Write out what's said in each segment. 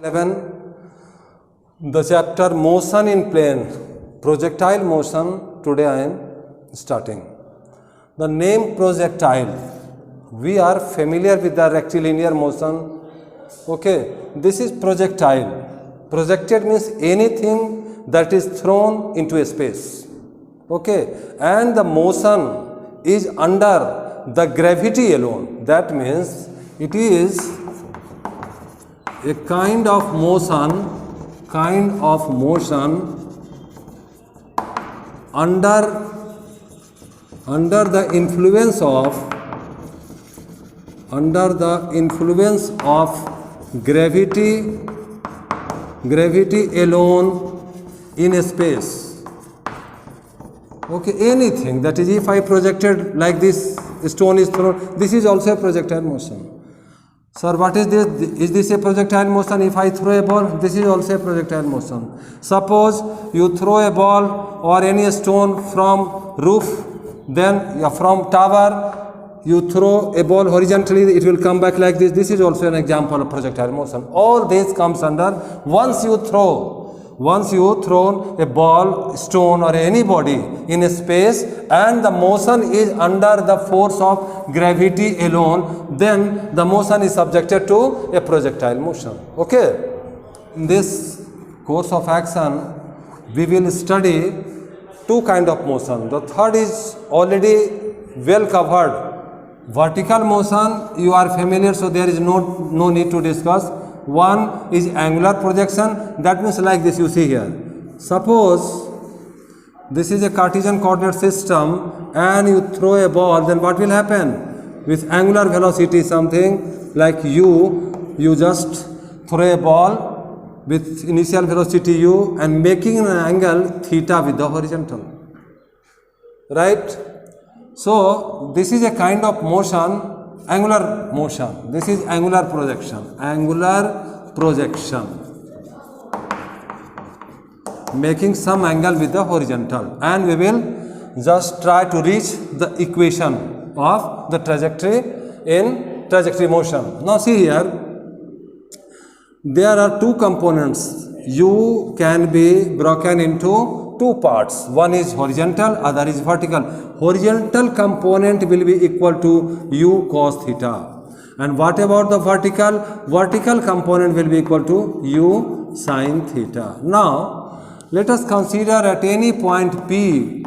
11, the chapter motion in plane, projectile motion. Today I am starting. The name projectile, we are familiar with the rectilinear motion. Okay, this is projectile. Projected means anything that is thrown into a space. Okay, and the motion is under the gravity alone. That means it is a kind of motion under the influence of gravity alone in a space. Okay, anything, that is, if I projected like this, stone is thrown, this is also a projectile motion. Sir, what is this? Is this a projectile motion? If I throw a ball, this is also a projectile motion. Suppose you throw a ball or any stone from roof, then from tower, you throw a ball horizontally, it will come back like this. This is also an example of projectile motion. All this comes under once you throw a ball, stone or anybody in a space and the motion is under the force of gravity alone, then the motion is subjected to a projectile motion. Okay, in this course of action we will study two kind of motion. The third is already well covered. Vertical motion you are familiar, so there is no need to discuss. One is angular projection, that means like this, you see here. Suppose this is a Cartesian coordinate system and you throw a ball, then what will happen? With angular velocity, something like you just throw a ball with initial velocity u and making an angle theta with the horizontal. Right? So this is a kind of motion, angular motion. This is angular projection. Making some angle with the horizontal, and we will just try to reach the equation of the trajectory in trajectory motion. Now see here, there are two components. U can be broken into two parts. One is horizontal, other is vertical. Horizontal component will be equal to u cos theta. And what about the vertical? Vertical component will be equal to u sin theta. Now, let us consider at any point P,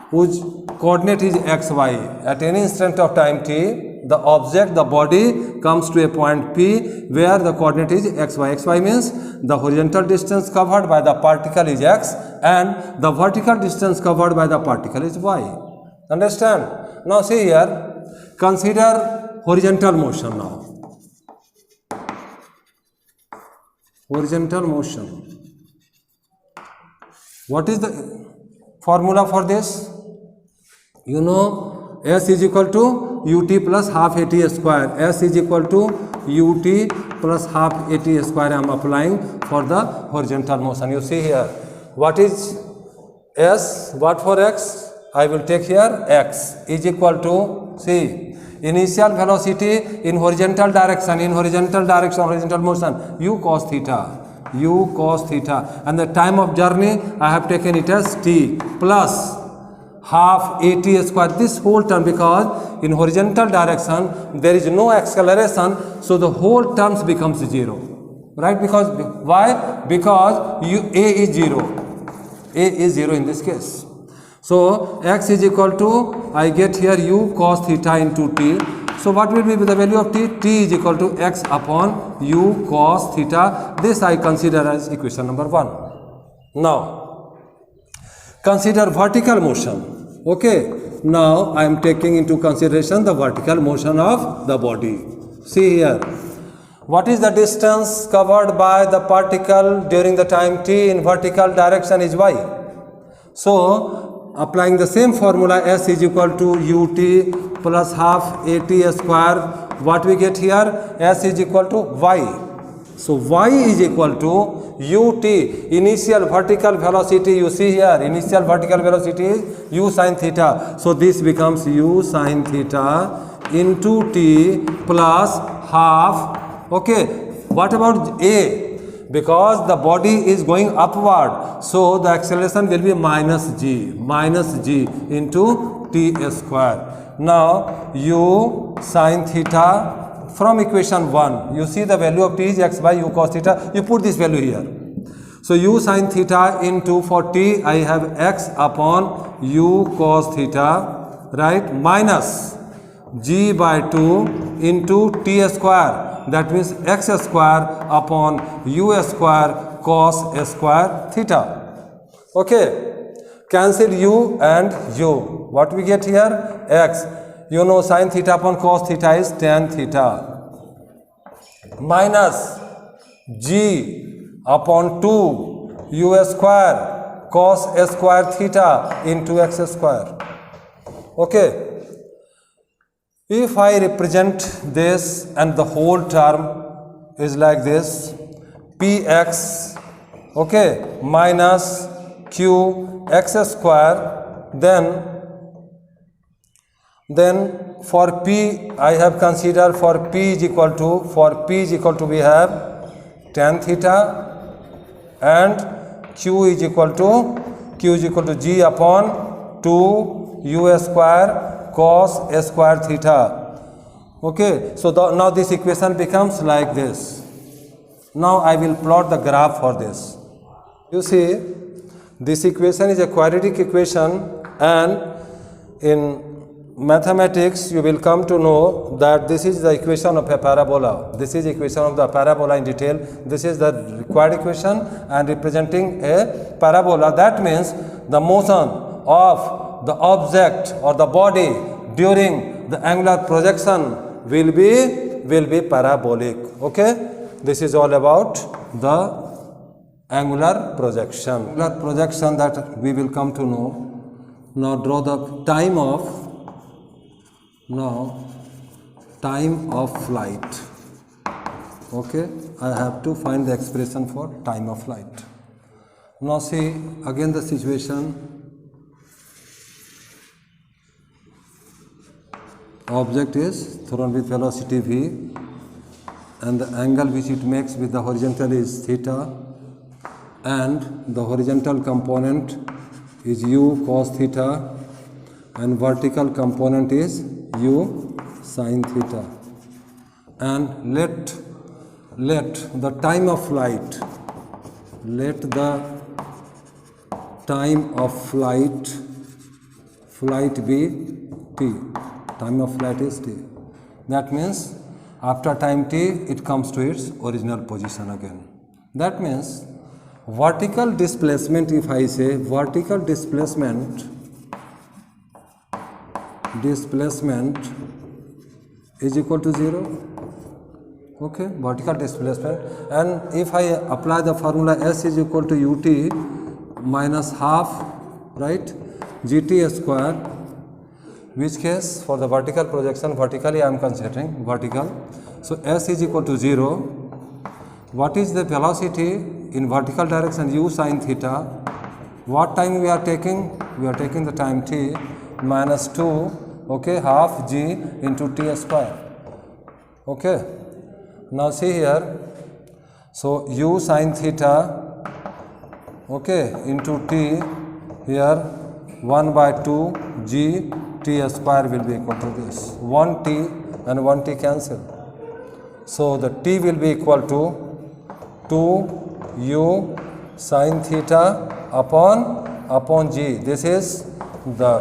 whose coordinate is xy. At any instant of time t, the object, the body comes to a point P where the coordinate is xy. Xy means the horizontal distance covered by the particle is x and the vertical distance covered by the particle is y. Understand? Now see here, consider horizontal motion now. Horizontal motion. What is the formula for this? You know, S is equal to ut plus half at square. S is equal to ut plus half at square I am applying for the horizontal motion. You see here, what is S? What for x? I will take here x is equal to, see, initial velocity in horizontal direction, horizontal motion, u cos theta, and the time of journey I have taken it as t plus half at square, this whole term, because in horizontal direction there is no acceleration, so the whole terms becomes 0, right? Because why? Because a is 0 in this case. So x is equal to, I get here u cos theta into t. So what will be the value of t? T is equal to x upon u cos theta. This I consider as equation number 1. Now, consider vertical motion. Okay. Now I am taking into consideration the vertical motion of the body. See here. What is the distance covered by the particle during the time t in vertical direction is y. So, applying the same formula, S is equal to ut plus half at square, what we get here? S is equal to y. So y is equal to ut, initial vertical velocity, you see here, initial vertical velocity is u sin theta. So this becomes u sin theta into t plus half, okay, What about A? Because the body is going upward, so the acceleration will be minus g into t square. Now u sin theta from equation 1, you see the value of t is x by u cos theta, you put this value here. So u sin theta into, for t I have x upon u cos theta, right, minus g by 2 into t square, that means x square upon u square cos square theta. Okay, cancel u and u. What we get here? X. You know sin theta upon cos theta is tan theta, minus g upon 2 u square cos square theta into x square. Okay. If I represent this and the whole term is like this, px, okay, minus q x square, then for p I have considered, for p is equal to we have tan theta, and q is equal to g upon 2 u square cos square theta. Okay, so now this equation becomes like this. Now I will plot the graph for this. You see, this equation is a quadratic equation, and in mathematics you will come to know that this is the equation of a parabola. This is equation of the parabola in detail. This is the required equation and representing a parabola. That means the motion of the object or the body during the angular projection will be parabolic. Okay, this is all about the angular projection. Angular projection that we will come to know. Now draw the time of flight. Okay, I have to find the expression for time of flight. Now see again the situation. Object is thrown with velocity v, and the angle which it makes with the horizontal is theta, and the horizontal component is u cos theta, and vertical component is u sin theta. And let the time of flight, be t. Time of flight is t. That means after time t it comes to its original position again. That means vertical displacement, if I say vertical displacement is equal to 0. Okay, vertical displacement, and if I apply the formula S is equal to ut minus half, right, gt square, which case for the vertical projection, vertically I am considering vertical. So S is equal to 0. What is the velocity in vertical direction? U sin theta. What time we are taking? We are taking the time t, minus 2, okay, half g into t square. Okay. Now see here. So u sin theta, okay, into t, here 1 by 2 g t square will be equal to this. 1t and 1t cancel. So the t will be equal to 2 u sin theta upon g. This is the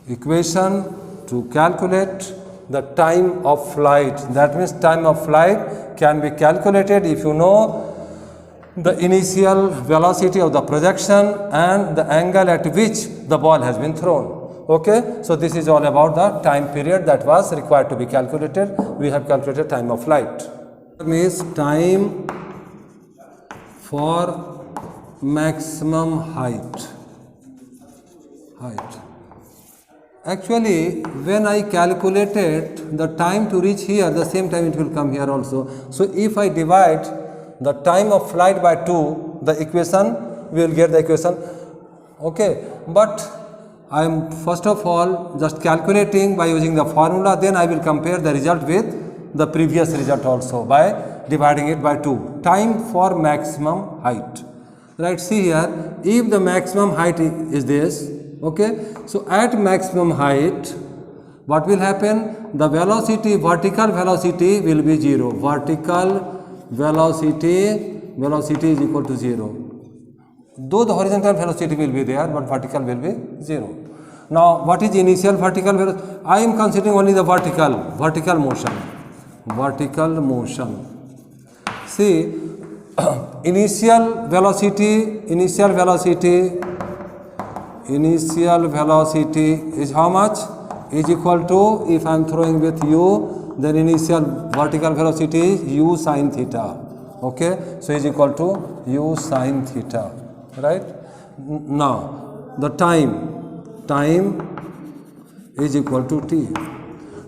equation to calculate the time of flight. That means time of flight can be calculated if you know the initial velocity of the projection and the angle at which the ball has been thrown. Okay, so this is all about the time period that was required to be calculated. We have calculated time of flight. Means time for maximum height. Actually, when I calculated the time to reach here, the same time it will come here also. So if I divide the time of flight by 2, the equation, we will get the equation. Okay, but I am first of all just calculating by using the formula, then I will compare the result with the previous result also by dividing it by 2. Time for maximum height. Right, see here, if the maximum height is this, okay, so at maximum height, what will happen? The velocity, vertical velocity will be 0. Vertical velocity is equal to 0. Though the horizontal velocity will be there, but vertical will be 0. Now, what is initial vertical velocity? I am considering only the vertical motion. Vertical motion. See, initial velocity is how much? Is equal to, if I am throwing with u, then initial vertical velocity is u sin theta. Okay, so is equal to u sin theta, right? Now the time is equal to t.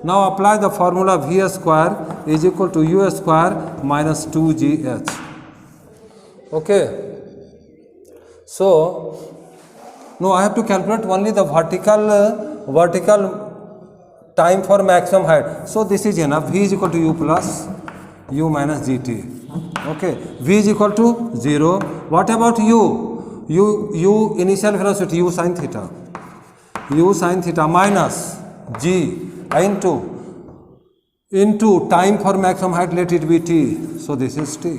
Now apply the formula v square is equal to u square minus 2gh. Okay, so now I have to calculate only the vertical time for maximum height. So this is enough. V is equal to u plus u minus gt. Okay, v is equal to 0. What about u? U initial velocity u sin theta minus g into time for maximum height, let it be t. So this is t.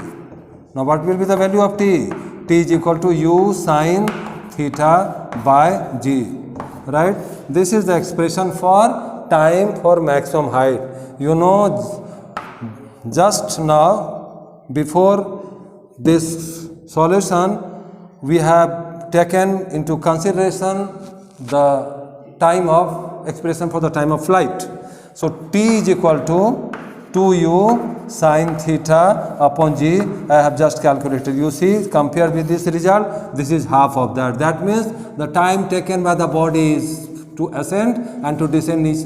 Now what will be the value of t? T is equal to u sin theta by g, right? This is the expression for time for maximum height. You know, just now before this solution we have taken into consideration the time of expression for the time of flight. So t is equal to 2u sin theta upon g. I have just calculated. You see, compare with this result, this is half of that. That means the time taken by the body is to ascend and to descend is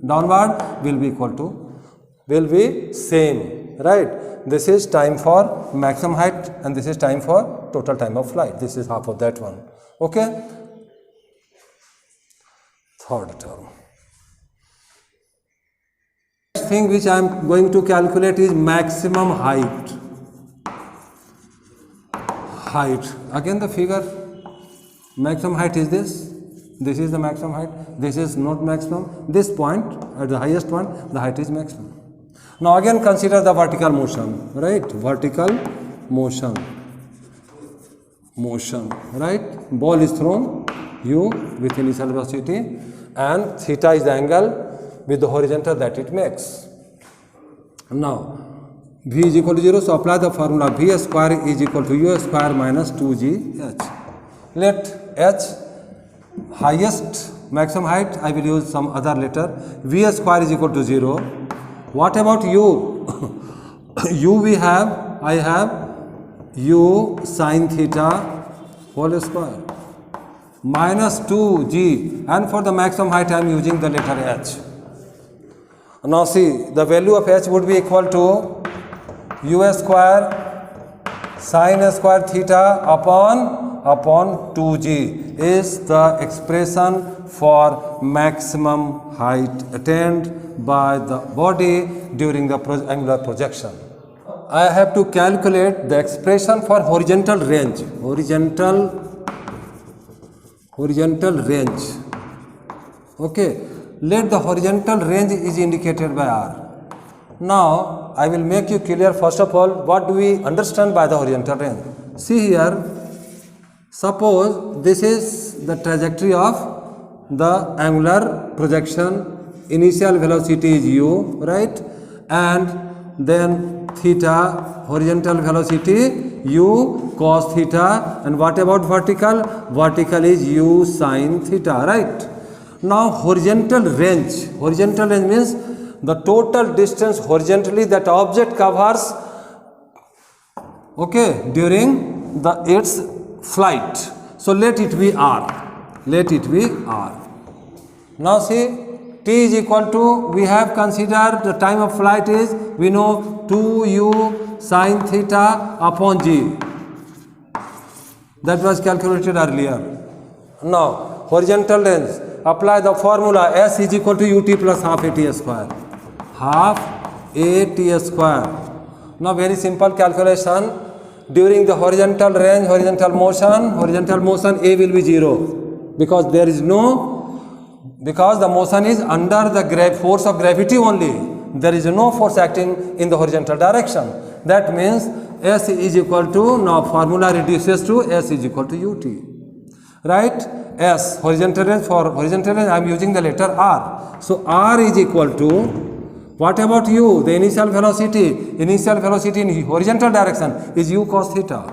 downward will be same, right? This is time for maximum height and this is time for total time of flight. This is half of that one. Okay, third term. Thing which I am going to calculate is maximum height. Again the figure, maximum height is this. This is the maximum height. This is not maximum. This point, at the highest point, the height is maximum. Now again consider the vertical motion, right? Vertical motion, right? Ball is thrown, u with initial velocity, and theta is the angle with the horizontal that it makes. Now v is equal to 0, so apply the formula v square is equal to u square minus 2gh. Let h, highest maximum height, I will use some other letter. V square is equal to 0. What about u? U I have u sin theta whole square minus 2g, and for the maximum height I am using the letter h. Now see, the value of h would be equal to u square sin square theta upon 2g is the expression for maximum height attained by the body during the angular projection. I have to calculate the expression for horizontal range. Horizontal range. Okay, let the horizontal range is indicated by r. Now I will make you clear first of all what do we understand by the horizontal range. See here, suppose this is the trajectory of the angular projection. Initial velocity is u, right? And then theta, horizontal velocity u cos theta, and what about vertical? Vertical is u sin theta, right? Now horizontal range means the total distance horizontally that object covers, okay, during its flight. So let it be r. Now see, t is equal to, we have considered the time of flight is, we know 2u sin theta upon g. That was calculated earlier. Now horizontal range, apply the formula s is equal to ut plus half at square. Now very simple calculation. During the horizontal range, horizontal motion A will be 0 because there is no, because the motion is under the force of gravity only. There is no force acting in the horizontal direction. That means S is equal to, now formula reduces to S is equal to ut. Right? S, horizontal range, for horizontal range I am using the letter R. So R is equal to, what about u? The initial velocity in horizontal direction is u cos theta.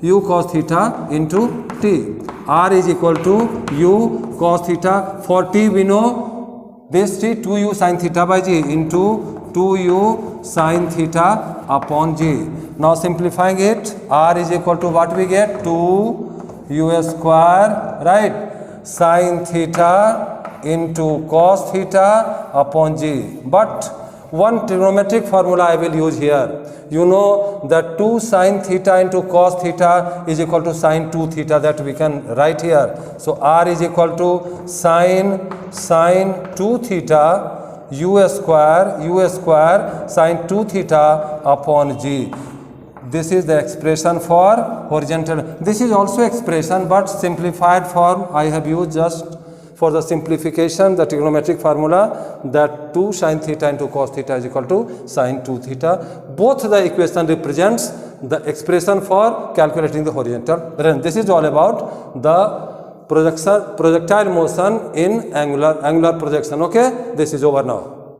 U cos theta into t. R is equal to u cos theta. For t we know this t, 2u sin theta by g into 2u sin theta upon g. Now simplifying it, R is equal to what we get? 2u square, right, sin theta into cos theta upon g. But one trigonometric formula I will use here. You know that 2 sin theta into cos theta is equal to sin 2 theta, that we can write here. So R is equal to sin 2 theta u square sin 2 theta upon g. This is the expression for horizontal. This is also expression but simplified form I have used just for the simplification, the trigonometric formula, that 2 sin theta into cos theta is equal to sin 2 theta. Both the equation represents the expression for calculating the horizontal range. This is all about the projectile motion in angular projection. Okay, this is over now.